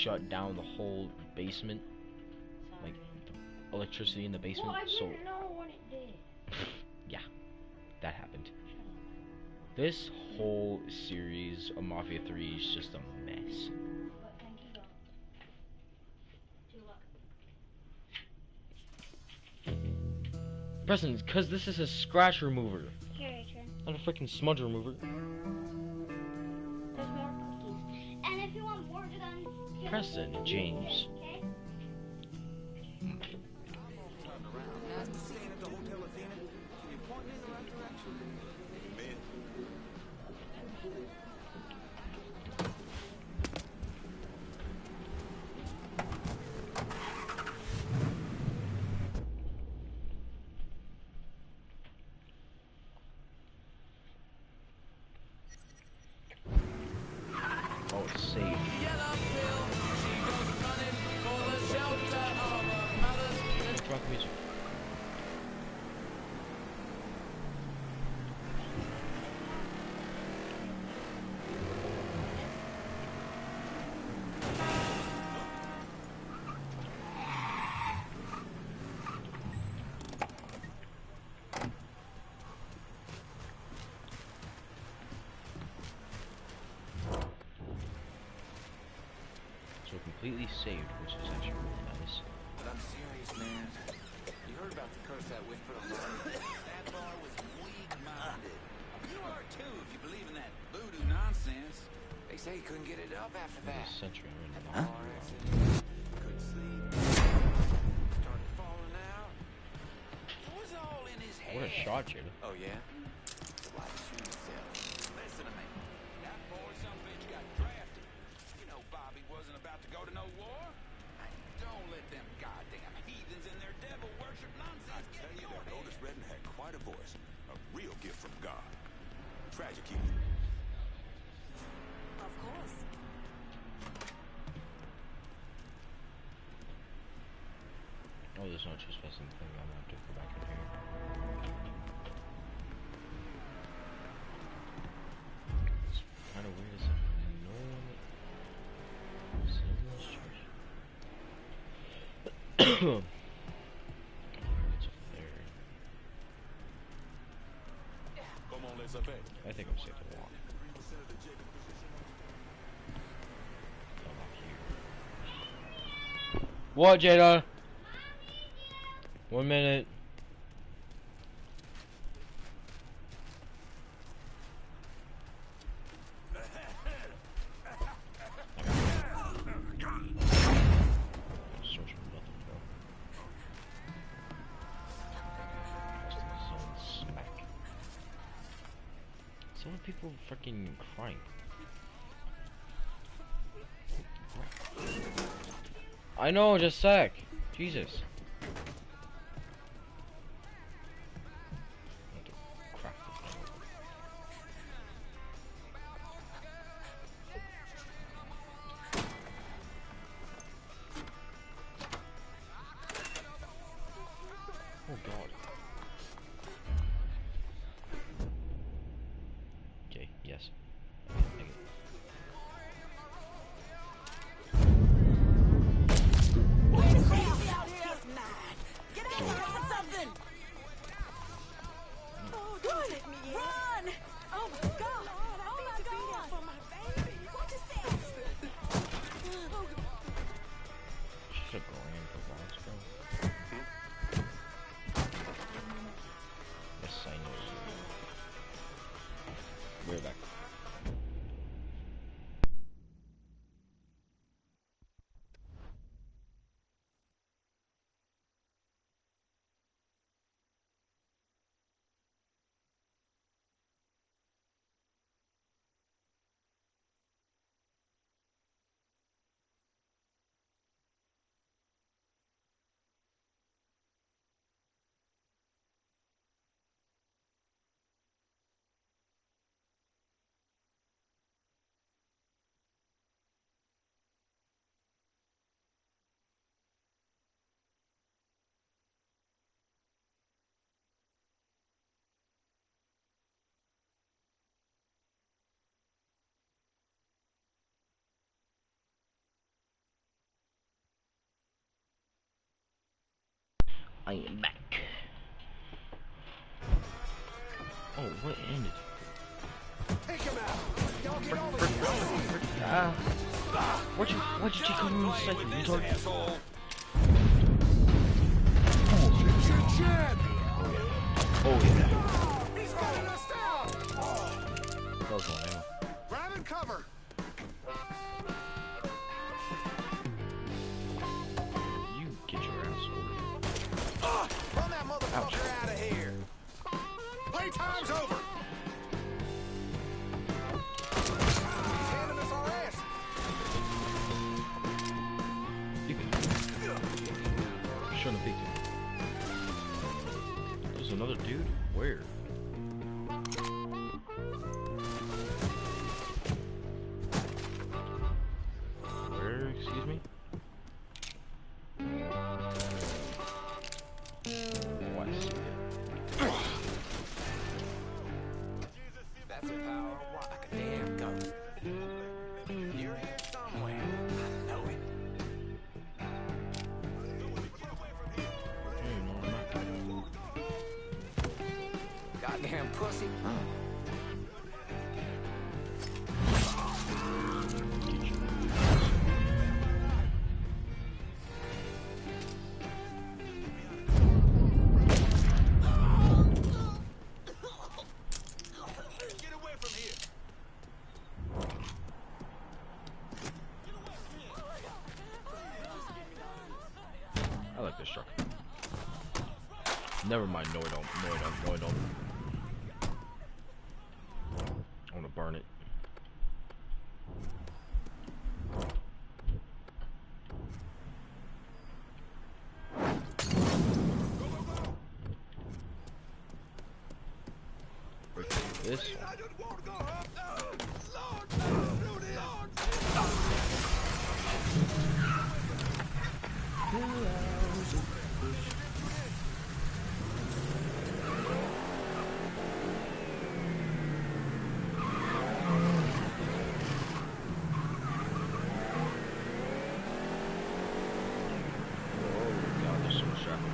shut down the whole basement, like the electricity in the basement. Well, I So didn't know what it did. yeah, that happened. This whole series of Mafia 3 is just a mess. But thank you, though. Good luck. Preston, because this is a scratch remover, Here, Adrian. not a freaking smudge remover. There's more cookies. And if you want more guns, Preston, James. Okay? Oh, it's saved. Drunk music. So completely saved, which is actually really nice. But I'm serious, man. You heard about the curse that whispered on Laurie? That boy was weak-minded. You are too, if you believe in that voodoo nonsense. They say he couldn't get it up after that. Century right At the now. car accident. Couldn't sleep. Started falling out. It was all in his head. What a shot, Jada. Oh, yeah? Why shoot himself? Listen to me. That poor son of a bitch got drafted. You know Bobby wasn't about to go to no war. Don't let them goddamn heathens and their devil worship nonsense get in your head. Otis Redden had quite a voice. A real gift from God. Tragic he. Of course. Oh, there's no trespassing thing. I'm gonna have to go back in here. It's kind of weird. Is no one is in this church? It's over there. Come on, let's obey. I think I'm safe to walk. Go back here. What, Jada? 1 minute. Search for nothing, bro. Just the zone smack. So many people freaking crying. I know, just a sec. Jesus. I have to crack the thing open. Oh god. Okay, yes. Make it. Get out here on something! Oh, don't take me in. Run! Oh my god! Oh my god! For my baby! What is that? Should have going in for once, bro. Yes, I know. We're back. I am back. Oh, what ended? Take him out. Y'all get over Why'd you take on me second, retard? Asshole. Chad. Oh yeah. He's gunning us down. That was one ammo. Grab and cover. You get your ass over here. Run that motherfucker out of here. Playtime's over. He's handing us our ass. You can. Shouldn't have peeked him. There's another dude? Where? Where, excuse me? Oh, I see it. That's the power of rock. Like a damn ghost. You're here somewhere. I know it. Hey, no, I'm not. Goddamn pussy. Get away from here. I like this truck. Never mind, no I don't. No I don't. No I don't. I wanna burn it. Break this one. I don't want to go up. Lord, Oh god, there's so much traffic.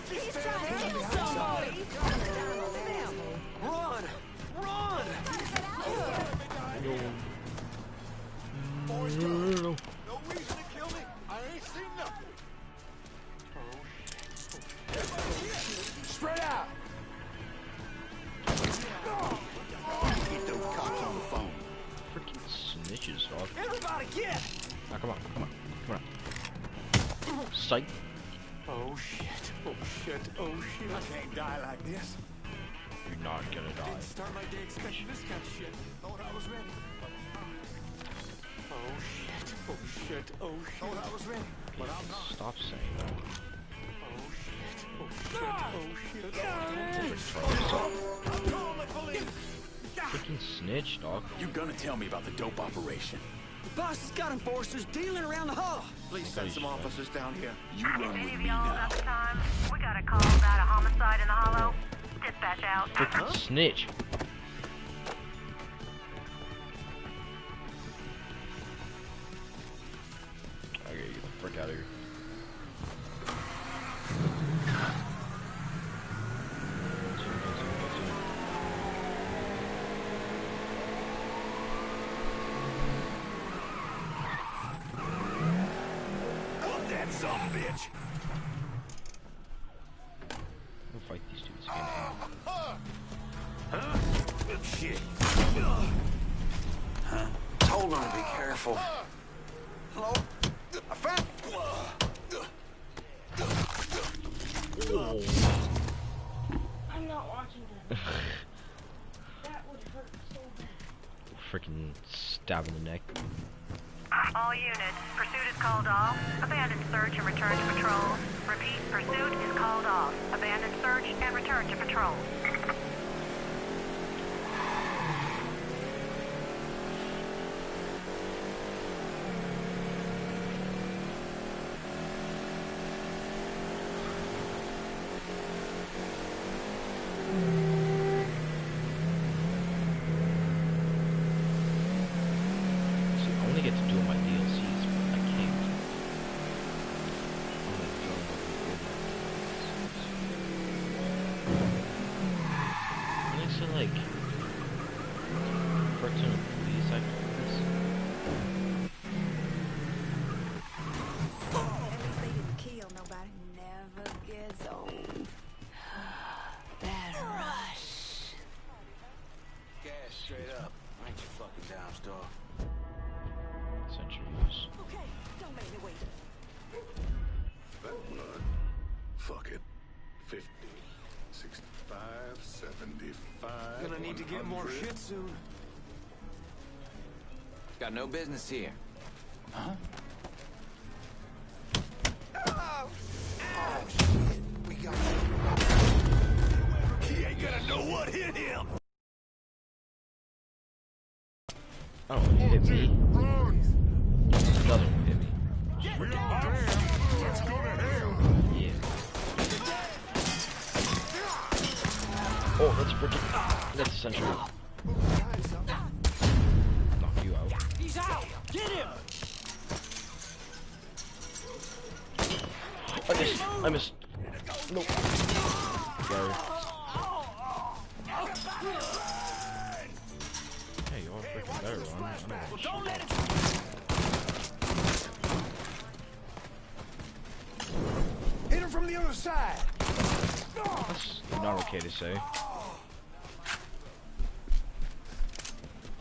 He's trying to kill somebody. Run! Run! boys, no reason to kill me. I ain't seen nothing. Spread out! Get those cops on the phone. Freaking snitches, dog. Everybody get! Now, come on, come on, come on. Psych. Oh shit. Oh shit. Oh shit. I can't die like this. You're not gonna die. Start my day expecting this kind of shit. Thought I was ready. Oh shit. Oh shit. Oh shit. Thought I was ready. But I'm not. Stop saying that. Oh shit. Oh shit. Oh shit. I'm calling the police. Freaking snitch, dog. You gonna tell me about the dope operation? The boss has got enforcers dealing around the hall. Please send some officers down here. You Is run any with of me y'all now. got the time? We got a call about a homicide in the hollow. Dispatch out. Freaking snitch. I gotta get the frick out of here. What that son of a bitch? We'll fight these dudes again. Huh? Shit. Told him to be careful. Hello? I found... I'm not watching that. That would hurt so bad. Freaking stab in the neck. All units, pursuit is called off. Abandon search and return to patrol. Repeat, pursuit is called off. Abandon search and return to patrol. See, I only get to do my DLCs, but I can't. And I said, like, cartoon police after this. At least they didn't kill nobody. Never gets old. That rush. Gas straight up. Ain't you fucking down, star? Centuries. Okay, don't make me wait. That blood. Fuck it. 50, 65, 75. Gonna need to get more 100. shit soon. Got no business here. Huh? Oh, shit. We got He ain't gonna know what hit him. Oh, he hit me. Run! Another one hit me. We all damn. Let's go to hell. Yeah. Oh, that's freaking. That's essentially. Knock you out. He's out! Get him! I missed. Nope. Sorry. Hey, you all freaking better run. I don't want Don't let it... Hit him from the other side. That's not okay to say.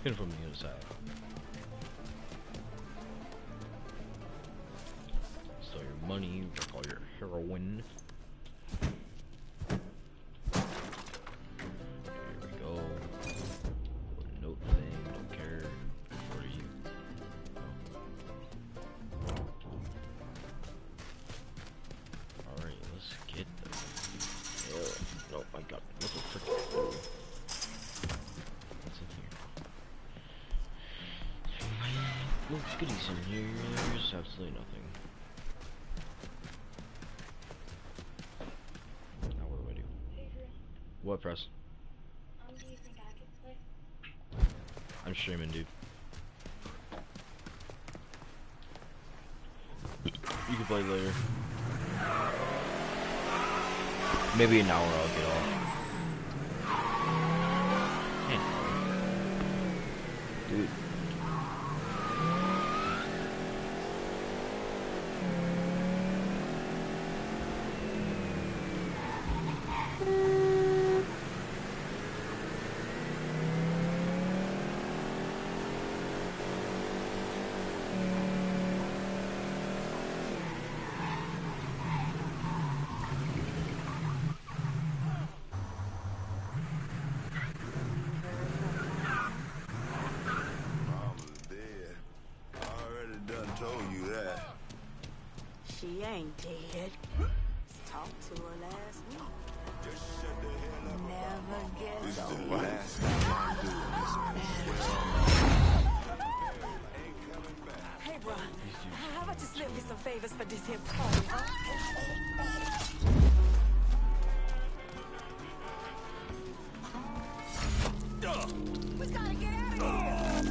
Hit him from the other side. Steal your money, wreck all your heroin. Here we go. Note thing, don't care. What are you? Alright, let's get the hell. Nope, I got what the frick. What's in here? No goodies in here. There's absolutely nothing. Now what do I do? Adrian, What, press? do you think I can play? I'm streaming, dude. You can play later. Maybe an hour I'll get off. Dude. Mama's dead. I already done told you that. She ain't dead. Talked to her last week. Just shut the hell up. Never This gets is the old. last thing I'm doing. Hey, bro. How about you slip me some favors for this here party, huh? We gotta get out of here.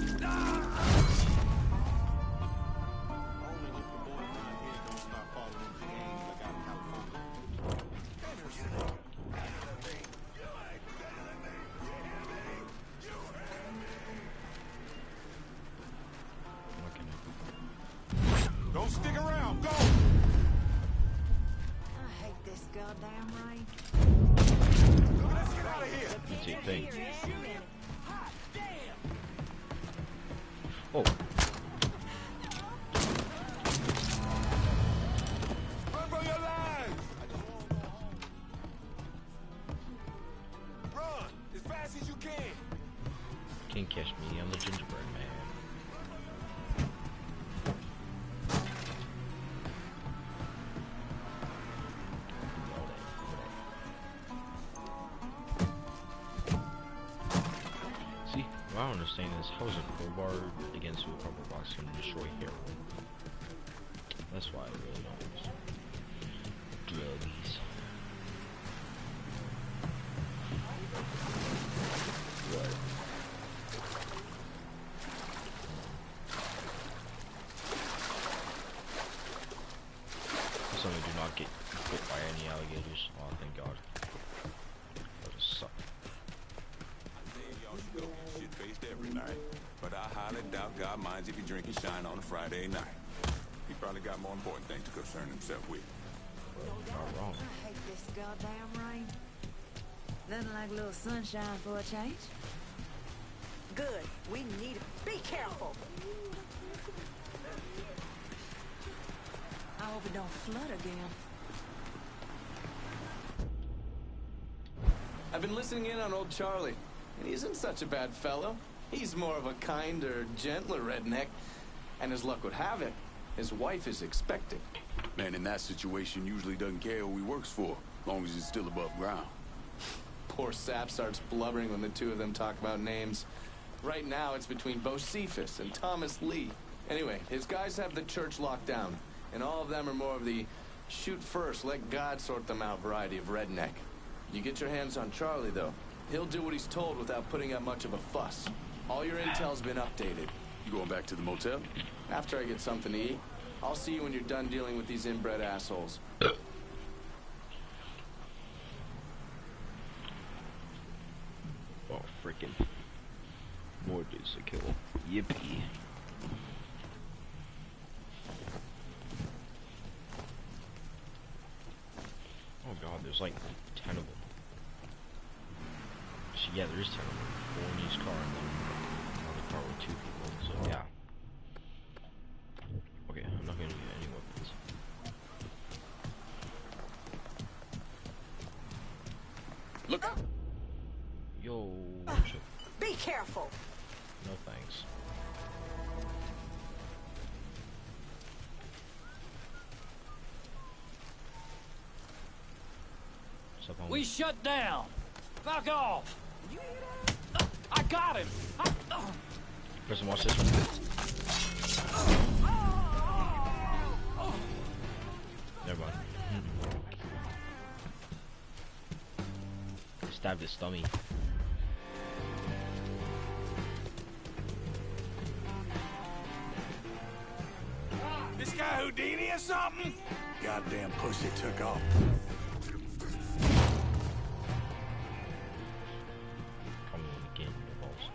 Don't stick around. Go. I hate this goddamn rain. Let's get out of here. Let's see, thing. Here any minute. Oh, Run for your lives. catch me on the gingerbread man. See, what I don't understand is how is a crowbar against a cardboard box can destroy heroin? That's why I really don't understand. Drugs. What? Somebody do not get bit by any alligators. Oh, thank God. That would suck. Y'all should go get shit-faced every night. But I highly doubt God minds if you drink and shine on a Friday night. He probably got more important things to concern himself with. Not wrong. I hate this goddamn rain. Nothing like a little sunshine for a change. Good. We need it. Be careful. I hope it don't flood again. I've been listening in on old Charlie, and he isn't such a bad fellow. He's more of a kinder, gentler redneck, and as luck would have it, his wife is expecting. Man in that situation usually doesn't care who he works for, as long as he's still above ground. Poor Sap starts blubbering when the two of them talk about names. Right now, it's between Bocephus and Thomas Lee. Anyway, his guys have the church locked down, and all of them are more of the shoot first, let God sort them out variety of redneck. You get your hands on Charlie, though. He'll do what he's told without putting up much of a fuss. All your intel's been updated. You going back to the motel? After I get something to eat, I'll see you when you're done dealing with these inbred assholes. Oh, freaking. More dudes to kill. Yippee. Oh god, there's like 10 of them. So, yeah, there is 10 of them. 4 in each car and then another car with 2 people, so yeah. Okay, I'm not gonna get any weapons. Look out! Yo, shit. Be careful. No thanks. What's up, homie? We shut down. Fuck off. I got him. Person, watch this one. Never mind. Stabbed his stomach. This guy Houdini or something? Goddamn pussy took off. Come on again, the balls.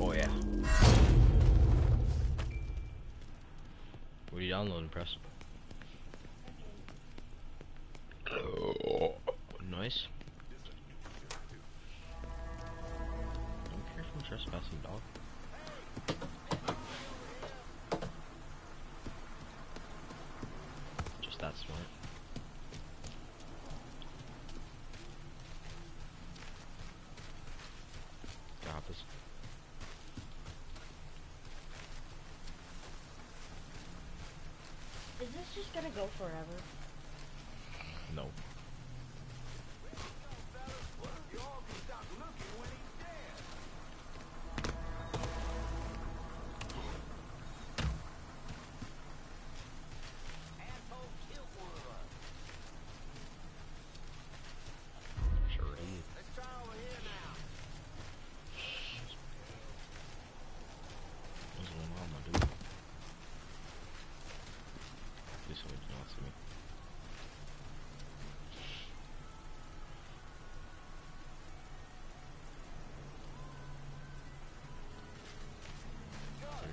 Oh yeah. What are you downloading, Press? Oh, nice. Don't care if I'm trespassing, dog. Just that smart. Got this. Is this just gonna go forever? No. Sure is. What's going on, my dude? This way did not see me.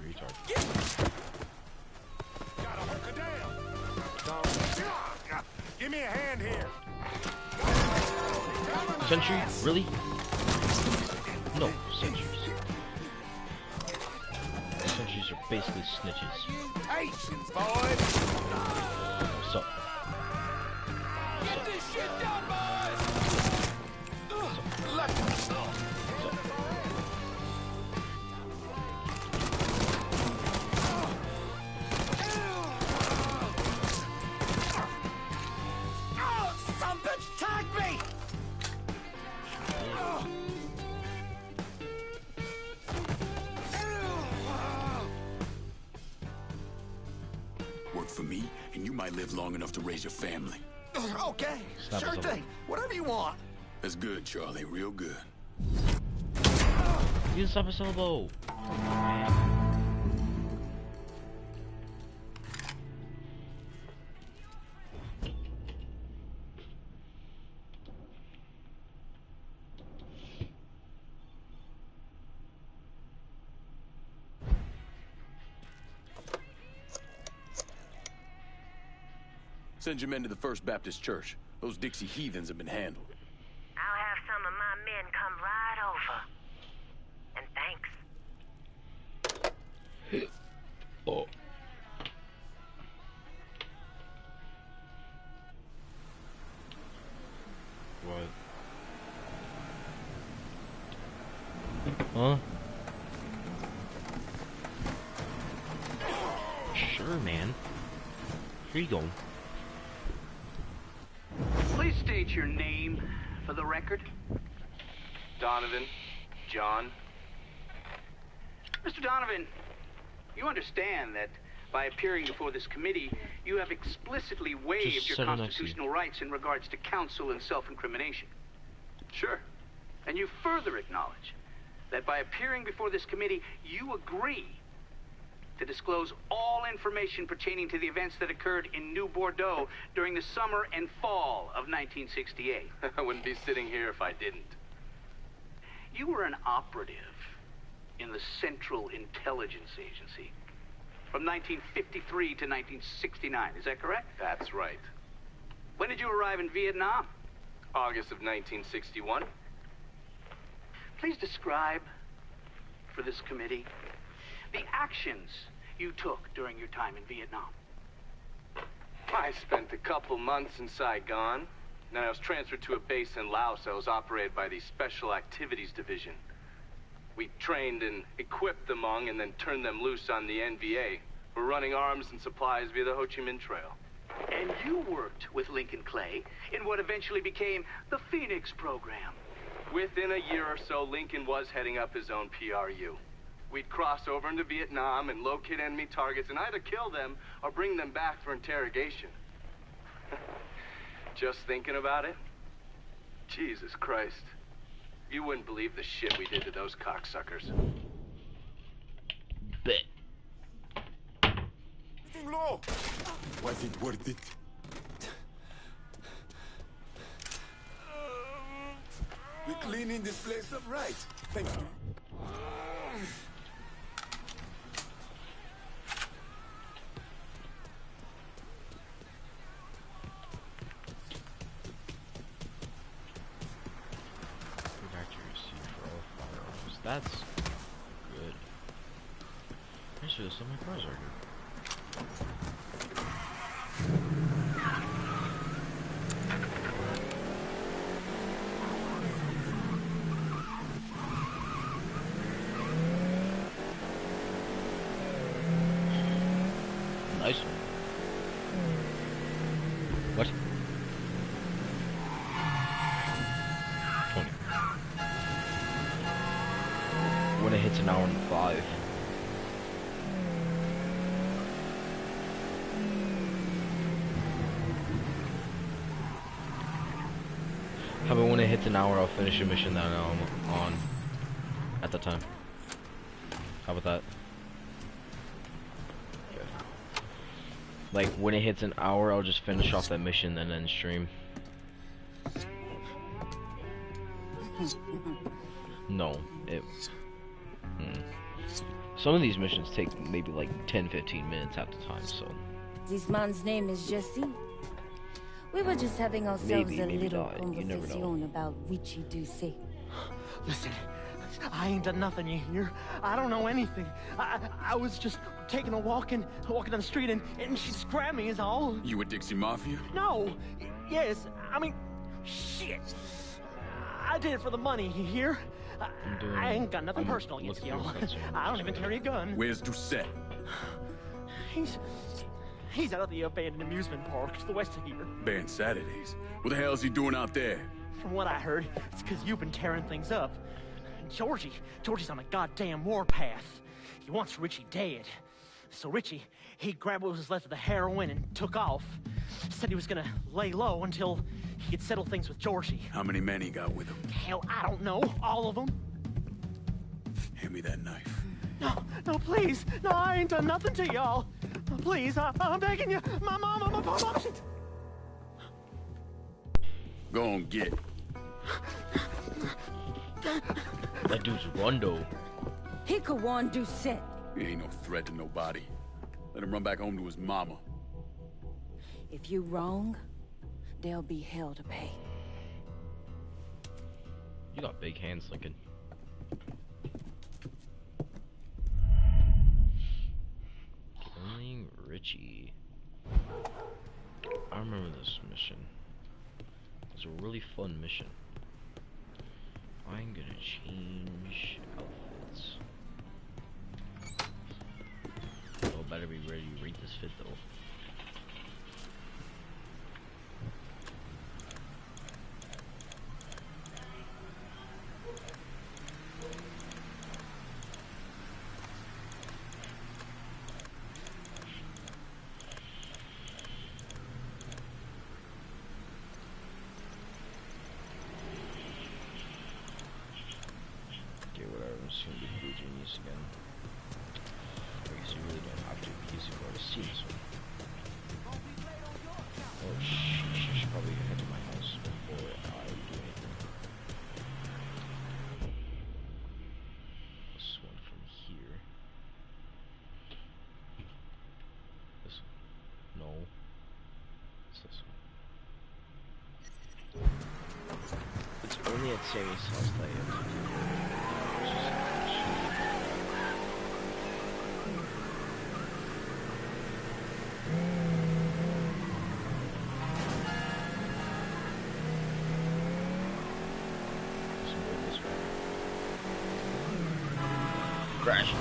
Retard. Gotta hunker down. Give me a hand here. Sentry? Really? No, sentries. Sentries guys are basically snitches. Patience, boys. So, Get this shit done, boys. Some bitch tagged me! Work for me, and you might live long enough to raise your family. Okay, Stop sure it. thing. Whatever you want. That's good, Charlie. Real good. you stop his elbow. Send your men to the First Baptist Church. Those Dixie heathens have been handled. I'll have some of my men come right over. And thanks. Oh. What? Huh? Sure, man. Here you go. Please state your name for the record. Donovan. John. Mr. Donovan, you understand that by appearing before this committee, you have explicitly waived Just your sit next to constitutional rights in regards to counsel and self-incrimination. Sure. And you further acknowledge that by appearing before this committee, you agree to disclose all information pertaining to the events that occurred in New Bordeaux during the summer and fall of 1968. I wouldn't be sitting here if I didn't. You were an operative in the Central Intelligence Agency from 1953 to 1969. Is that correct? That's right. When did you arrive in Vietnam? August of 1961. Please describe for this committee the actions you took during your time in Vietnam. I spent a couple months in Saigon. Then I was transferred to a base in Laos that was operated by the Special Activities Division. We trained and equipped the Hmong and then turned them loose on the NVA. We're running arms and supplies via the Ho Chi Minh Trail. And you worked with Lincoln Clay in what eventually became the Phoenix program. Within a year or so, Lincoln was heading up his own PRU. We'd cross over into Vietnam and locate enemy targets and either kill them or bring them back for interrogation. Just thinking about it? Jesus Christ. You wouldn't believe the shit we did to those cocksuckers. Bet. Low. Was it worth it? We're cleaning this place up right. Thank you. That's good. I should have sent my cars right here. Nice. What? 20. When it hits an hour and 5. How about when it hits an hour, I'll finish a mission that I'm on at the time. How about that? Okay. Like when it hits an hour, I'll just finish off that mission and then stream. No, it. Some of these missions take maybe like 10-15 minutes at the time, so. This man's name is Jesse. We were just having ourselves Maybe a little not. You never know. conversation about Witchy do say. Listen, I ain't done nothing, you hear? I don't know anything. I was just taking a walking down the street, and she just grabbed me is all. You with Dixie Mafia? No. Yes. I mean, shit. I did it for the money, you hear? I ain't got nothing personal against y'all. I don't even carry a gun. Where's Doucette? He's out at the abandoned amusement park to the west of here. Banned Saturdays. What the hell is he doing out there? From what I heard, it's because you've been tearing things up. Georgie's on a goddamn warpath. He wants Richie dead. So Richie, he grabbed what was left of the heroin and took off. Said he was gonna lay low until he could settle things with Georgie. How many men he got with him? Hell, I don't know. All of them. Hand me that knife. No, please. No, I ain't done nothing to y'all. Please, I'm begging you. My mama. Go on, get. That dude's Rondo. He could warn Doucette. He ain't no threat to nobody. Let him run back home to his mama. If you wrong, there'll be hell to pay. You got big hands, Lincoln. Killing Richie. I remember this mission. It's a really fun mission. I'm gonna change outfits. Oh, better be ready to read this fit though. Again. I guess you really don't have to because you've already seen this one. Oh sheesh, I should probably head to my house before I do anything. This one from here. This one. No. It's this one. It's only at Sammy's house that I have to do it. Crash.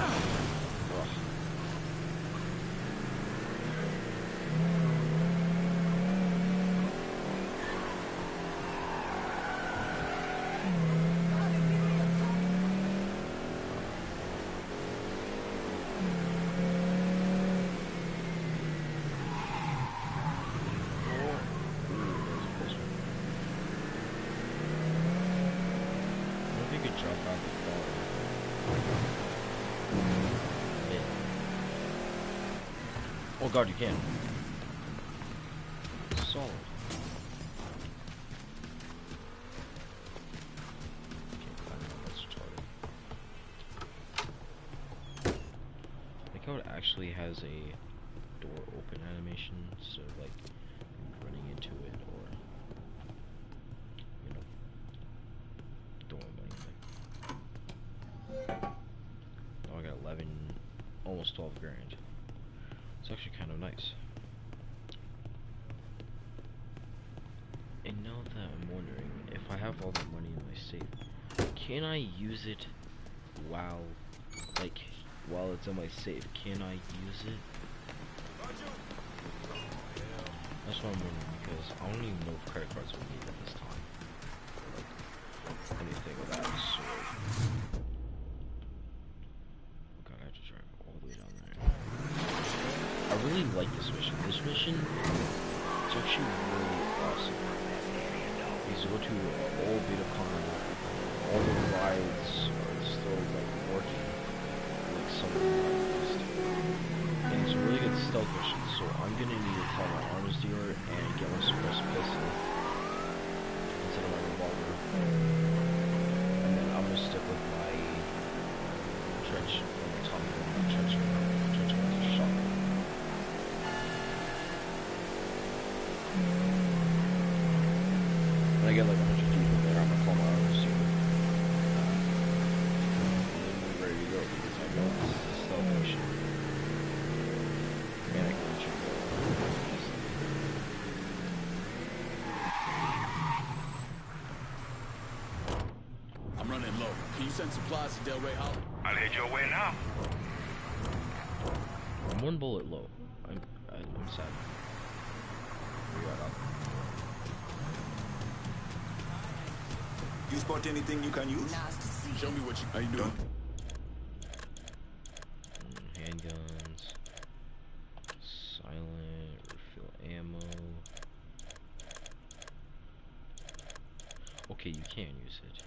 Oh god, you can. Solid. Can't climb that, that's retarded. I think how it actually has a door open animation instead of like running into it or you know door opening. Oh, I got 11, almost 12 grand. It's actually kind of nice. And now that I'm wondering, if I have all that money in my safe, can I use it while it's in my safe? Can I use it? That's what I'm wondering, because I don't even know if credit cards will need at this time. Like, anything of that sort. God, I have to drive all the way down there. I really like this mission. This mission is actually really awesome. Because you go to all BetaCon, all the rides are still like working, like some of the rides. And it's a really good stealth mission, so I'm gonna need to call my arms dealer and get my suppressed pistol instead of my revolver. And then I'm gonna stick with my trench, my Tommy gun, my trench shotgun. When I get like 100 people there, I'm gonna call my arms dealer. mission. Man, I can check it I'm running low. Can you send supplies to Del Rey Hollow? I'll head your way now. I'm one bullet low. I'm sad. We got up. You spot anything you can use? Nice to see you. Show me what you... How you doing? Handguns. Silent. Refill ammo. Okay, you can use it.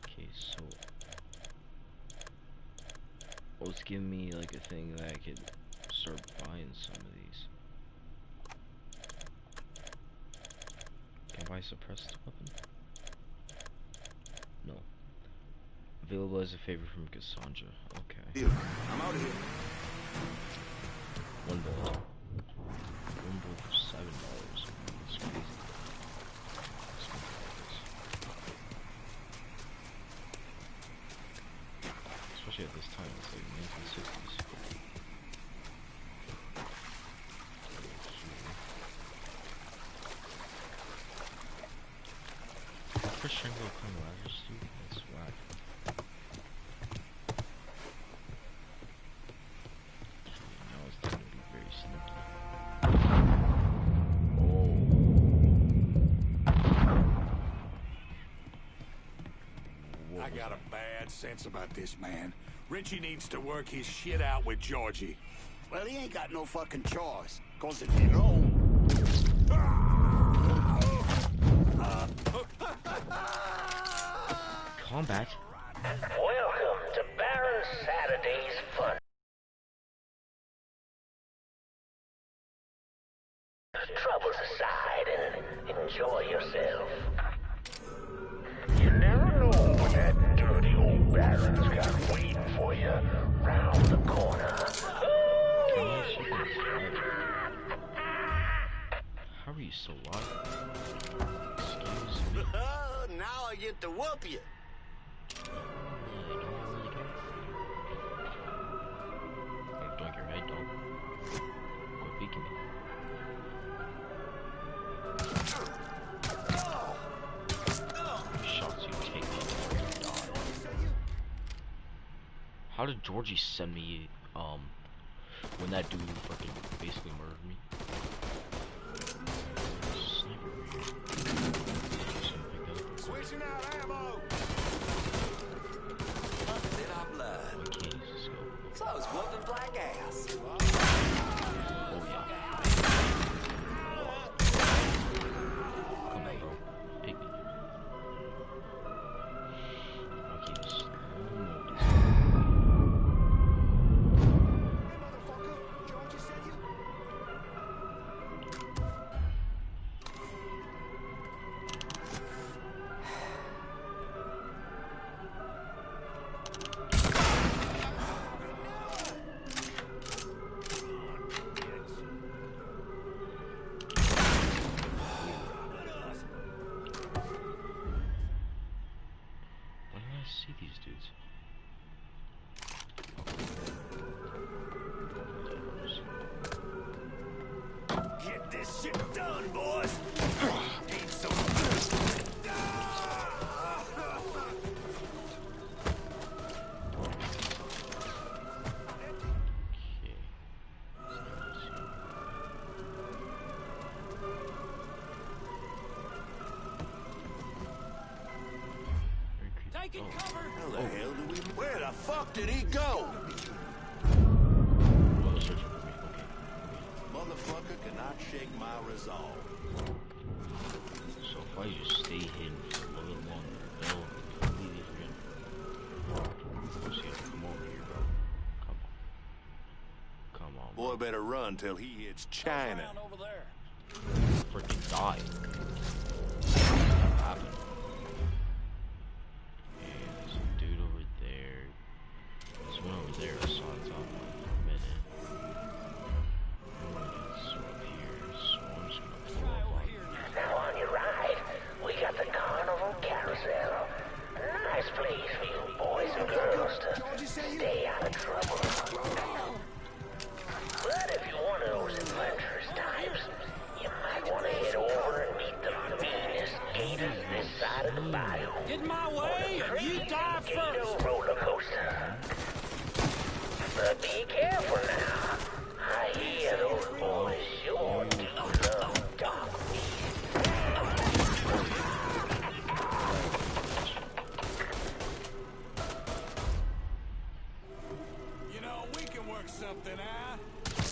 Okay, so... oh, it's giving me like a thing that I could start buying some of these. Can I buy a suppressed weapon? No. Available as a favor from Cassandra. Okay. Here, I'm out of here. One bullet. One bullet for $7. That's crazy. Especially at this time, it's like 1960s. First triangle climb ladders, dude. That's whack. Now it's time to be very sneaky. I got a bad sense about this man. Richie needs to work his shit out with Georgie. Well, he ain't got no fucking choice. Cause if you know... Combat? Welcome to Baron Saturday's Fun. Troubles aside and enjoy yourself. You never know what that dirty old Baron's got waiting for you round the corner. How are you so alive? Excuse me. Now I get to whoop you. Don't get right, dog. Quit peeking me. Shots you take, you die. How did Georgie send me, when that dude fucking basically murdered me? Sniper here. Switching out ammo! Busted our blood. I can't use the scope. So it's whooping black ass. Oh yeah. Come on, bro. Pick me. Okay, just see these dudes. Get this shit done, boys! Ain't so Taking cover! How the hell do we... Where the fuck did he go? Motherfucker cannot shake my resolve. So if I just stay hidden for a little bit longer, they'll completely forget. Let's see, come over here, bro. Come on. Boy better run till he hits China. Over there. Freaking die. What happened? Yeah, there's a dude over there. There's one over there I saw on top of for a minute. It's up here, so I'm just gonna pull up on. Now on your right, we got the Carnival Carousel.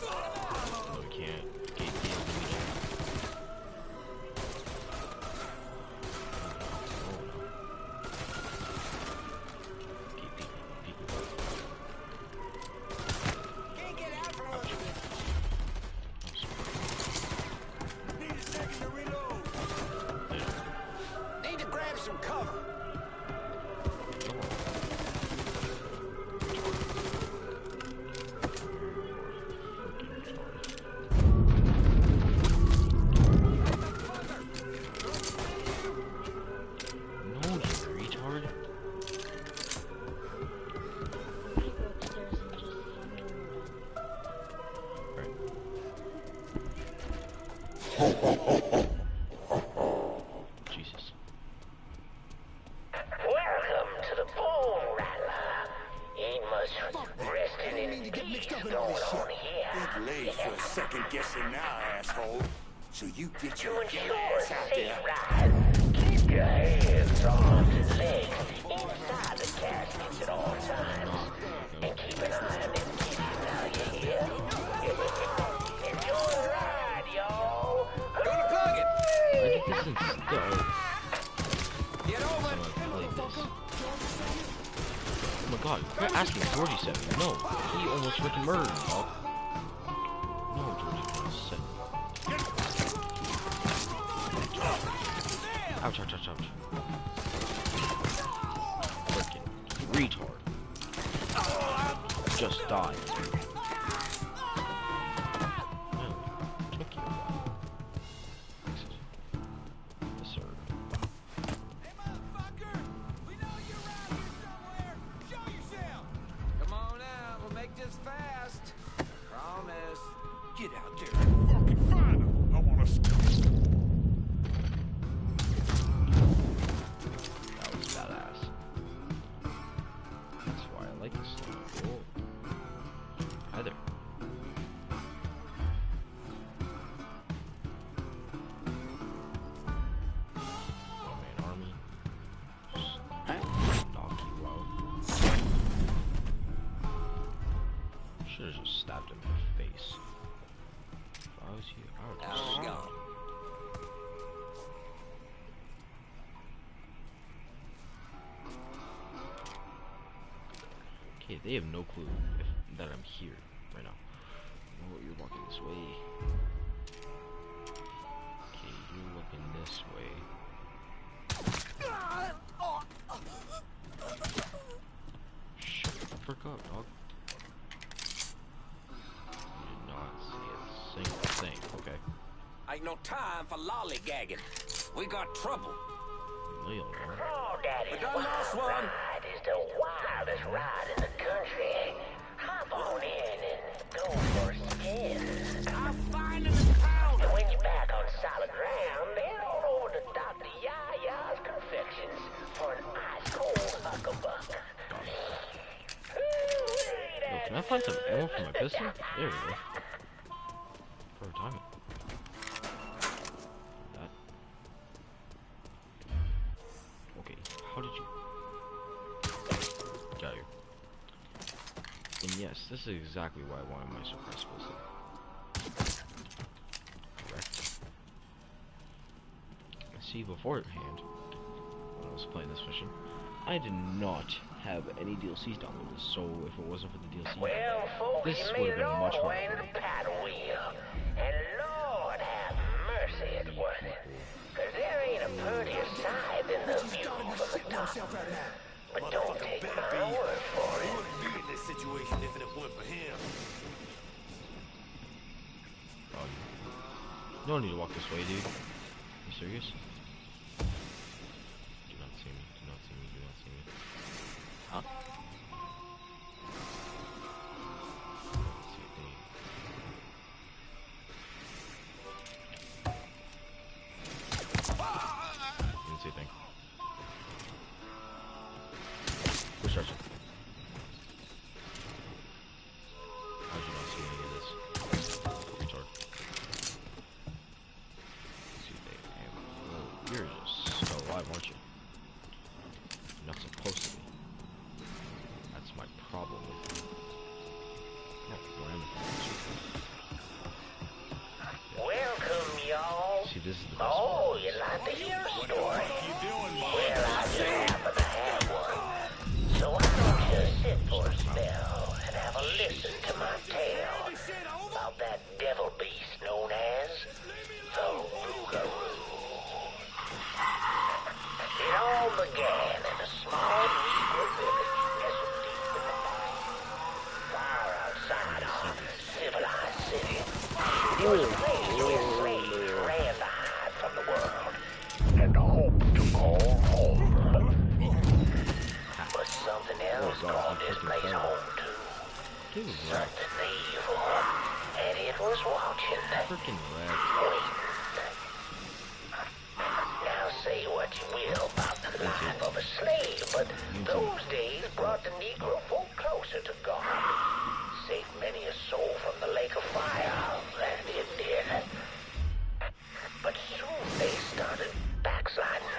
No, we can't. Get the Can't get out from under this. Need a second to reload. Need to grab some cover. No, you retard. Jesus. Welcome to the Bone Rattler. Ain't much resting and peace going on here. Big late for second guessing now, asshole. So you get To your ensure ass a out safe there. ride, keep your hands, arms, and legs inside the caskets at all times. And keep an eye on them kitties out here. Enjoy the ride, y'all. Gonna plug it. I did this instead. Get over it. Oh my god, quit asking Georgie 7. No, he almost freaking murdered me, dog. No, Georgie 7. Ouch, ouch, ouch, ouch. Freaking retard. Just died. Well, took you a while. Yes, sir. Hey, motherfucker! We know you're around here somewhere! Show yourself! Come on out, we'll make this fast. Promise. Get out there and fucking find him. I want to. That was badass. That's why I like this stuff. Cool. Hi there. One-man army. Just knock you out. Should've just stabbed him in the face. If I was you, I would just There we go. Okay, they have no clue that I'm here right now. Oh, you're walking this way. Okay, you're looking this way. Shut the frick up, dog. You did not see a single thing, okay? Ain't no time for lollygagging. We got trouble. No, you'll know. Crawdaddy's We done Wild lost one. Ride is the wildest ride in the country. Hop on in and go for a spin. I'm finding the pound. And when you're back on solid ground, head on over to Dr. Yaya's Confections for an ice-cold huckabuck. Yo, can I find some ammo for my pistol? There we go. Perfect timing. That. Okay, how did you... Got you. And yes, this is exactly why I wanted my suppressed pistol. Correct. See, beforehand, when I was playing this mission, I did not have any DLCs downloaded, so if it wasn't for the DLC, Well, folks, this you would made have it been all much the harder way to for the me. paddle wheel. And Lord have mercy, it's worth it. 'Cause there ain't a prettier sight than the view from the top. But don't take my word for it. He wouldn't be in this situation if it weren't for him. You don't need to walk this way, dude. You serious? Do not see me, do not see me, do not see me. Huh? Let's see a thing. Didn't see a thing. Push Archer. How'd you not see any of this? Retard. See, they am. Oh, you're just so alive, aren't you? You're not supposed to be. That's my problem with you. No, more ammo. this is the best Oh, part. you like to hear a story? Well, I just happen to have one. So why don't you sit for a spell and have a listen to my tale about that devil beast known as the Rougarou. It all began in a small Negro village nestled deep in the forest, far outside our civilized city. It was a place where slaves ran to hide from the world and hope to call home. But something else called this place home too. Something evil, and it was watching. Freaking red. Waiting. Now say what you will about the life of a slave, but those days brought the Negro folk closer to God. Saved many a soul from the lake of fire, that it did. But soon they started backsliding,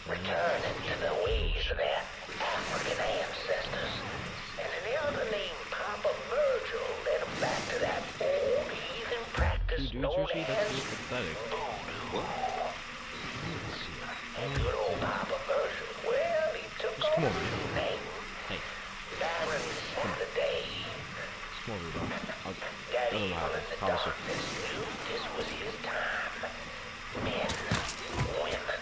returning to the ways of their African ancestors. And an elder named Papa Virgil led them back to that old heathen practice known as voodoo. And good old Papa Virgil, well, he took on a new name. Hey. Baron Saturday. Come over, bro. That evil in the darkness knew this was his time. Men, women,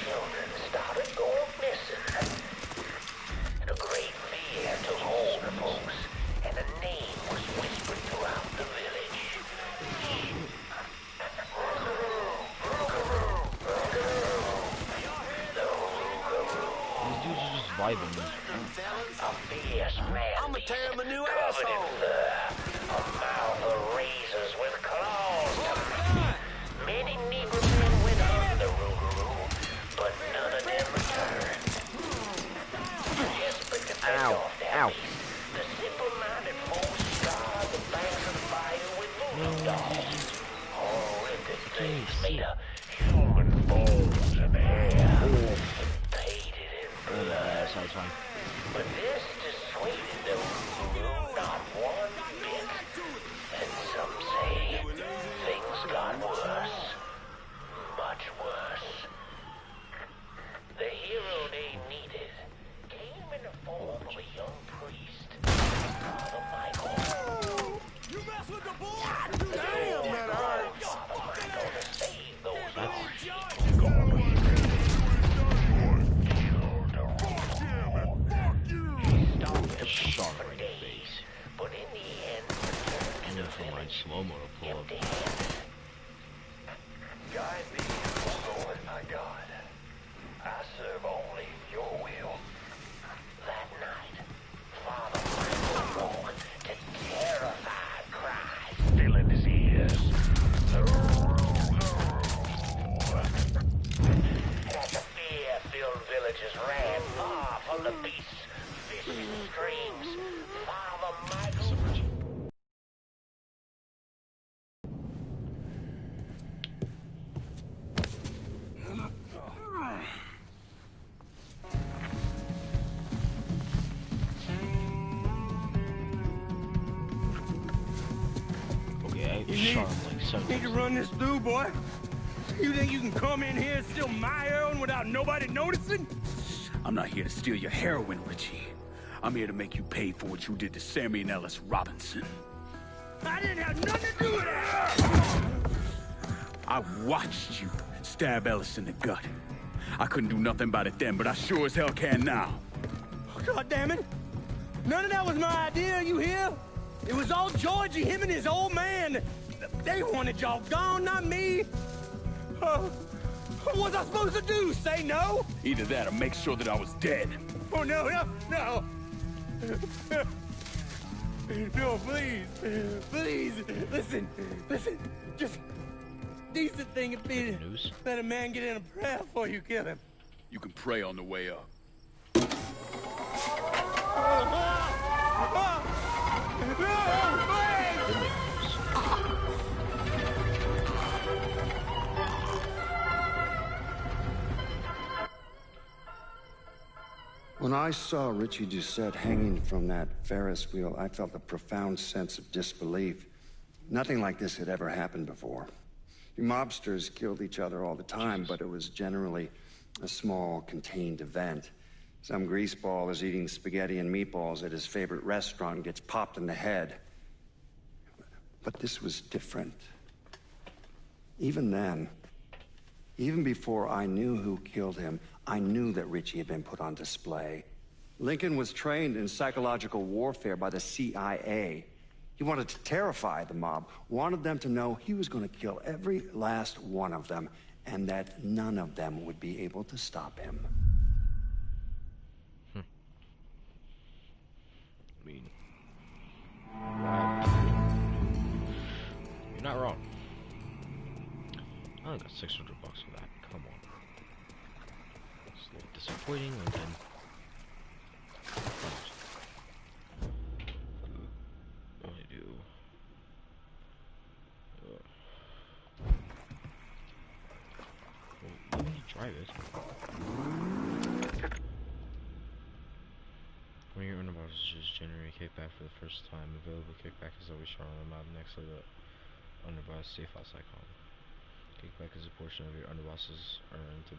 children started going missing. And a great fear took hold of folks, and a name was whispered throughout the village. These dudes are just vibing. A fierce man. I'ma tear him a new covered in asshole. fur, a mouth of razors with claws to bite. Many Negro men went after the Rougarou, but none of them returned. Desperate to fend off their beast, the simple-minded folks scoured the banks of the bayou with voodoo dolls. Horrific things made of human bones and hair, painted in blood. But this dissuaded the Rougarou not one bit. And some say things got worse. Much worse. The hero they needed came in the form of a young priest, Father Michael. You mess with the boy? Damn, that hurts. Father Michael to save those lost. Sharp right in the face. But in the end, And then from right slow-mo to pull up. Guide me, O Lord my God. I serve only your will. That night, Father Michael woke to terrified cries filling his ears. And as the fear-filled villagers ran far from the beast's vicious screams, Father Michael... Okay, You sharp like so. need to run this through, boy. You think you can come in here and steal my heroin without nobody noticing? I'm not here to steal your heroin, Richie. I'm here to make you pay for what you did to Sammy and Ellis Robinson. I didn't have nothing to do with that! I watched you stab Ellis in the gut. I couldn't do nothing about it then, but I sure as hell can now. God damn it! None of that was my idea, you hear? It was all Georgie, him and his old man. They wanted y'all gone, not me. What was I supposed to do? Say no? Either that or make sure that I was dead. Oh, no, no, no. No, please. Please. Listen. Just decent thing would be to let a man get in a prayer before you kill him. You can pray on the way up. When I saw Richie Doucette hanging from that Ferris wheel, I felt a profound sense of disbelief. Nothing like this had ever happened before. Mobsters killed each other all the time, but it was generally a small, contained event. Some greaseball is eating spaghetti and meatballs at his favorite restaurant and gets popped in the head. But this was different. Even then, even before I knew who killed him, I knew that Richie had been put on display. Lincoln was trained in psychological warfare by the CIA. He wanted to terrify the mob, wanted them to know he was going to kill every last one of them, and that none of them would be able to stop him. I mean, you're not wrong. I only got $600 for that. Come on. It's a little disappointing, and then what do I do? Well, let me drive it. When your underboss just generate kickback for the first time, available kickback is always shown on the map next to the underboss safe house icon. Kickback is a portion of your underboss's earned to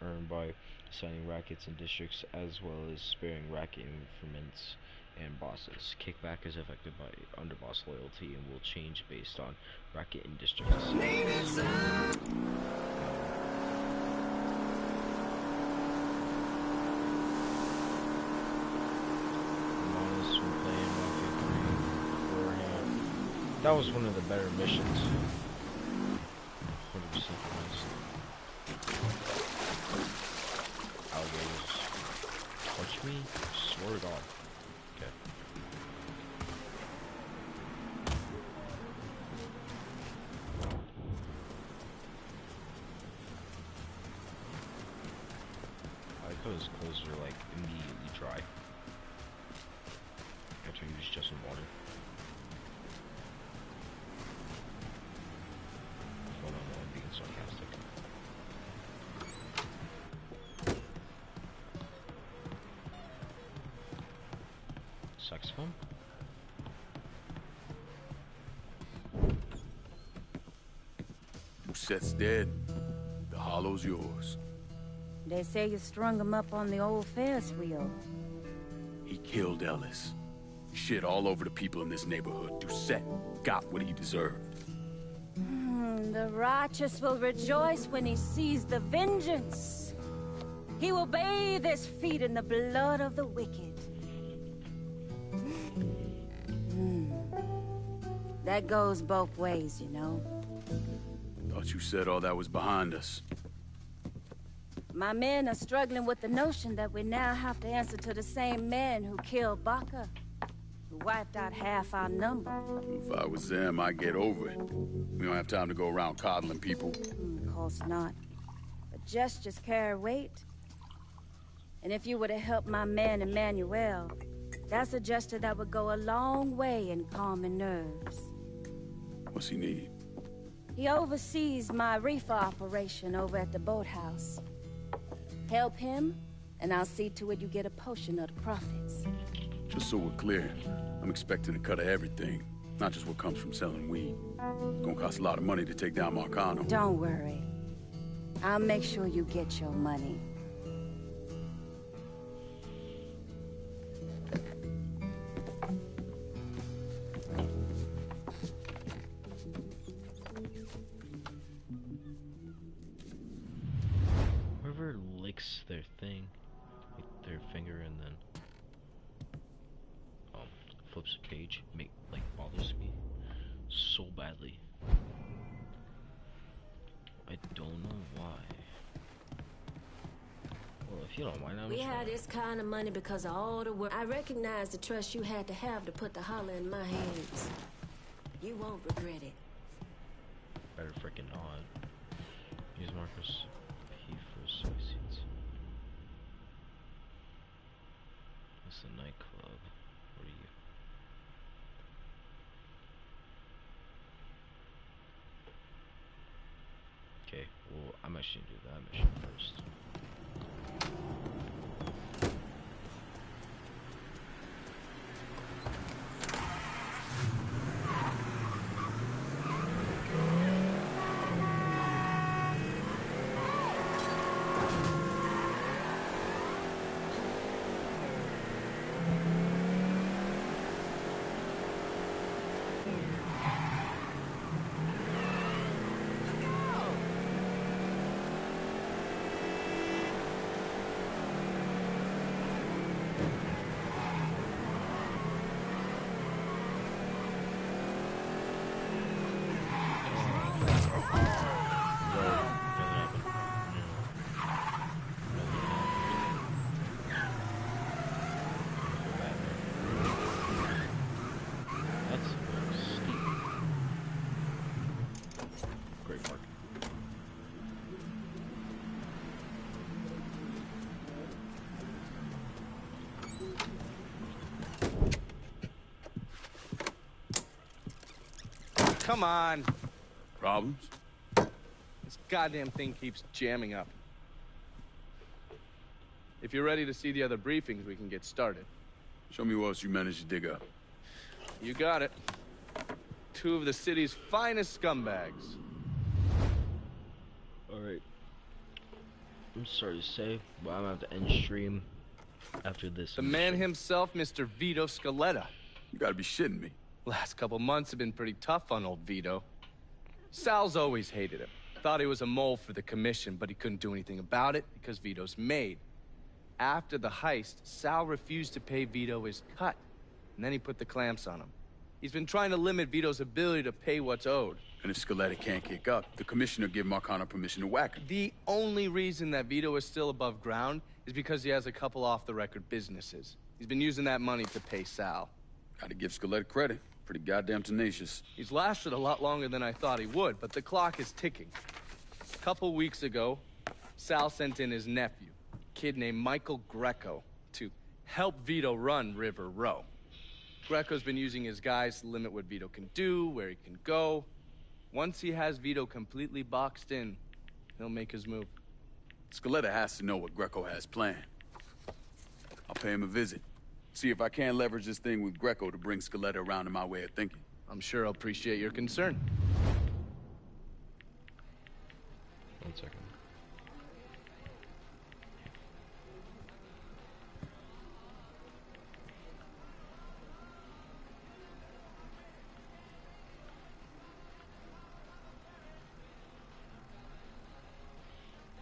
earned by assigning rackets and districts, as well as sparing racket increments and bosses. Kickback is affected by underboss loyalty and will change based on racket and districts. That was one of the better missions. 100% honest. Alligators. Touch me? Swear to God. Okay. I like how his clothes are like immediately dry. After you use just some water. Sarcastic. Saxophone? Doucette's dead. The hollow's yours. They say you strung him up on the old Ferris wheel. He killed Ellis. Shit all over the people in this neighborhood. Doucette got what he deserved. The righteous will rejoice when he sees the vengeance. He will bathe his feet in the blood of the wicked. That goes both ways, you know. Thought you said all that was behind us. My men are struggling with the notion that we now have to answer to the same men who killed Baca, who wiped out half our number. If I was them, I'd get over it. We don't have time to go around coddling people. Of course not. But gestures carry weight. And if you were to help my man Emmanuel, that's a gesture that would go a long way in calming nerves. What's he need? He oversees my reefer operation over at the boathouse. Help him, and I'll see to it you get a portion of the profits. Just so we're clear, I'm expecting a cut of everything, not just what comes from selling weed. It's gonna cost a lot of money to take down Marcano. Don't worry. I'll make sure you get your money. Whoever licks their thing, like their finger, and then flips a page, bothers me so badly. I don't know why. Well, if you don't mind, I'm We just had this kind of money because of all the work. I recognize the trust you had to have to put the holler in my hands. You won't regret it. better freaking not. Use markers P for suicides. It's a nightclub. What are you? Okay, well, I'm actually gonna do that mission first. That's steep. Great park. Come on. Problems? This goddamn thing keeps jamming up. If you're ready to see the other briefings, we can get started. Show me what else you managed to dig up. You got it. 2 of the city's finest scumbags. Alright. I'm sorry to say, but I'm gonna have to end stream after this. The man himself, Mr. Vito Scaletta. You gotta be shitting me. Last couple months have been pretty tough on old Vito. Sal's always hated him. Thought he was a mole for the commission, but he couldn't do anything about it because Vito's made. After the heist, Sal refused to pay Vito his cut, and then he put the clamps on him. He's been trying to limit Vito's ability to pay what's owed. And if Scaletta can't kick up, the commissioner give Marcano permission to whack him. The only reason that Vito is still above ground is because he has a couple off-the-record businesses. He's been using that money to pay Sal. Gotta give Scaletta credit. Pretty goddamn tenacious. He's lasted a lot longer than I thought he would, but the clock is ticking. A couple weeks ago, Sal sent in his nephew, a kid named Michael Greco, to help Vito run River Row. Greco's been using his guys to limit what Vito can do, where he can go. Once he has Vito completely boxed in, he'll make his move. Scaletta has to know what Greco has planned. I'll pay him a visit. See if I can't leverage this thing with Greco to bring Scaletta around to my way of thinking. I'm sure I'll appreciate your concern. 1 second.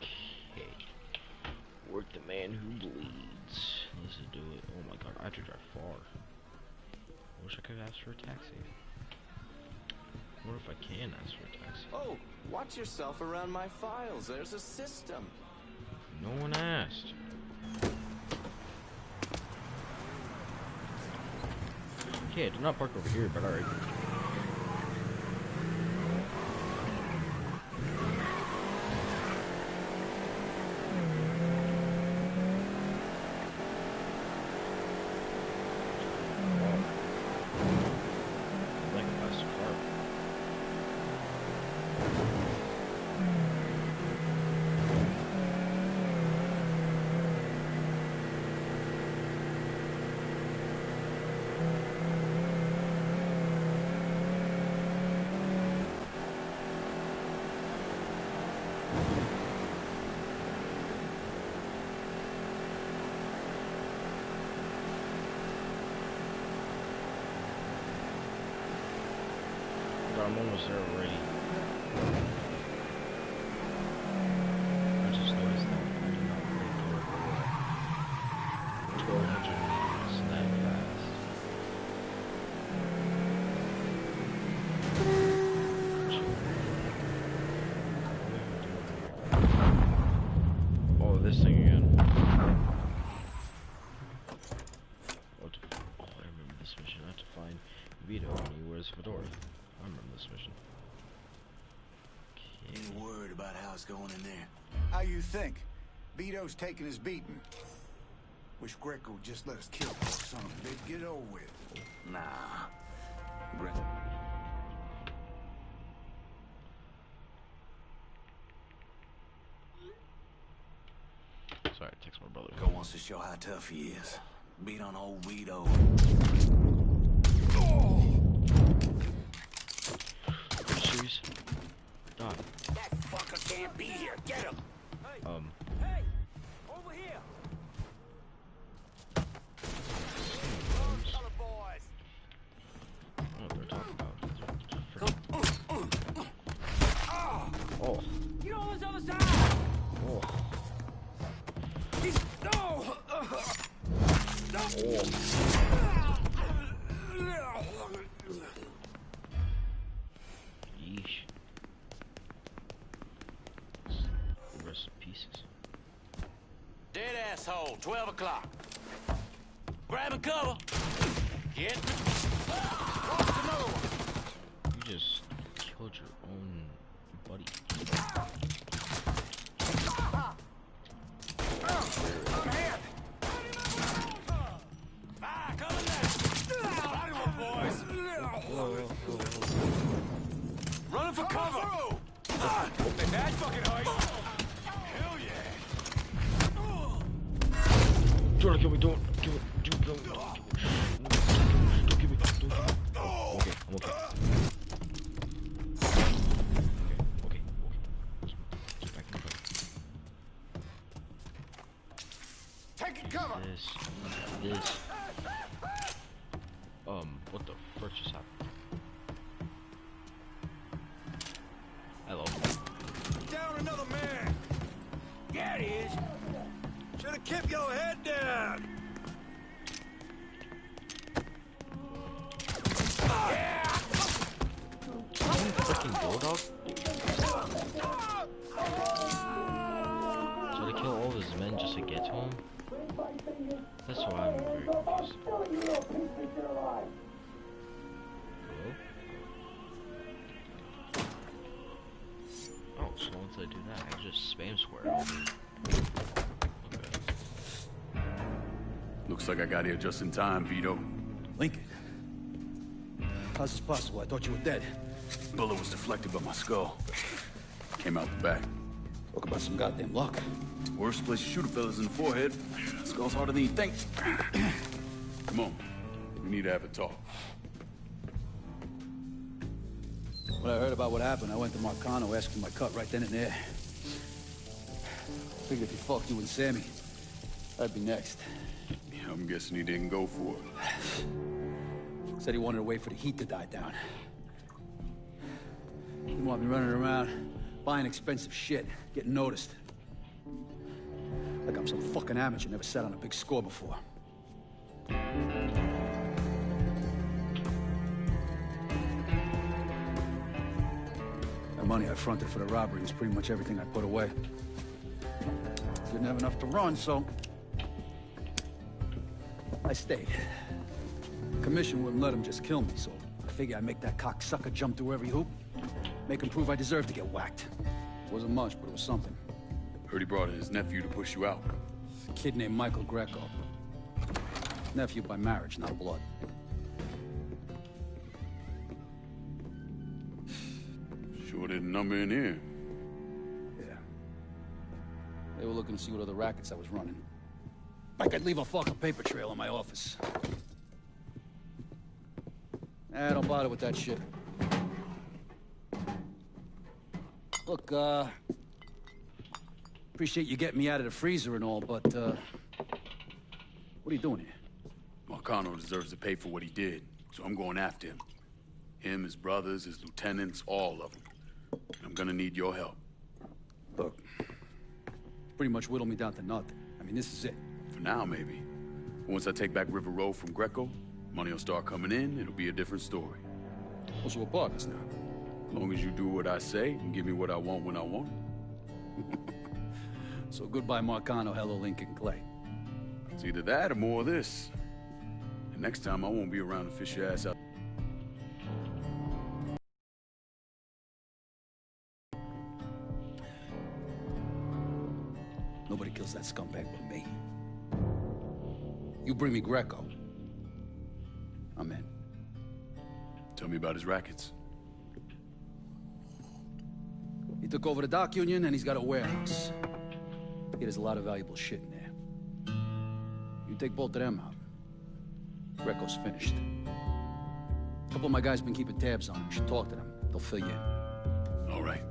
Okay. Work the man who bleeds. Let's do it. Oh my god, I have to drive far. I wish I could ask for a taxi. What if I can ask for a taxi? Oh, watch yourself around my files. There's a system. No one asked. Okay, I did not park over here, but alright. I'm almost there already. I just noticed that I did not break over 1,200 meters that fast. Oh, this thing again. What? Oh, I remember this mission. I have to find Vito and he wears a fedora. I remember this mission. Okay. Ain't worried about how it's going in there. How you think? Vito's taking his beating. Wish Greco would just let us kill the son of a bitch. Get it over with. Nah. Sorry, text my brother. Greco wants to show how tough he is. Beat on old Vito. Serious? Done. That fucker can't be here. Get him. Hey, over here. Color boys. I don't know what they're talking about. Oh. You on this other side. Oh. He's no. Yeesh. Rest in pieces. Dead asshole. 12 o'clock. Grab and cover. Get. What's the Running for cover! At that fucking height! Hell yeah! Don't kill me, don't kill me, don't kill me, don't kill me, don't kill me. Okay, I'm okay. Okay. Get back in cover. Taking cover! This. What the frick just happened? Hello. Down another man! Yeah, it is! Should have kept your head down! Freaking bulldog? So to kill all of his men just to get to him? That's why I'm very confused. Hello? Oh, so once I do that, I just spam square. Okay. Looks like I got here just in time, Vito. Lincoln. How's this possible? I thought you were dead. Bullet was deflected by my skull. Came out the back. Talk about some goddamn luck. Worst place to shoot a fella's in the forehead. Skull's harder than you think. Come on. We need to have a talk. When I heard about what happened, I went to Marcano asking my cut right then and there. Figured if he fucked you and Sammy, I'd be next. Yeah, I'm guessing he didn't go for it. Said he wanted to wait for the heat to die down. Didn't want me running around, buying expensive shit, getting noticed. Like I'm some fucking amateur, never sat on a big score before. The money I fronted for the robbery was pretty much everything I put away. Didn't have enough to run, so I stayed. Commission wouldn't let him just kill me, so I figure I'd make that cocksucker jump through every hoop. Make him prove I deserve to get whacked. Wasn't much, but it was something. Heard he brought in his nephew to push you out. A kid named Michael Greco. Nephew by marriage, not blood. Sure didn't number in here. Yeah. They were looking to see what other rackets I was running. I could leave a fucking paper trail in my office. Don't bother with that shit. Look, appreciate you getting me out of the freezer and all, but, what are you doing here? Marcano deserves to pay for what he did, so I'm going after him. Him, his brothers, his lieutenants, all of them. I'm gonna need your help. Look, pretty much whittled me down to nothing. I mean, this is it. For now, maybe. Once I take back River Road from Greco, money will start coming in, it'll be a different story. Oh, so we're partners now? As long as you do what I say and give me what I want when I want it. So goodbye, Marcano, hello, Lincoln Clay. It's either that or more of this. And next time, I won't be around to fish your ass out. Nobody kills that scumbag but me. You bring me Greco. I'm in. Tell me about his rackets. He took over the dock union and he's got a warehouse. There's a lot of valuable shit in there. You take both of them out. Greco's finished. A couple of my guys been keeping tabs on him. You should talk to them. They'll fill you in. All right.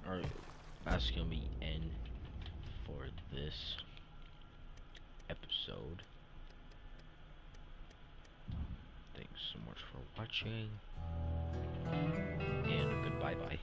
Alright, that's gonna be end for this episode. Thanks so much for watching, and goodbye bye.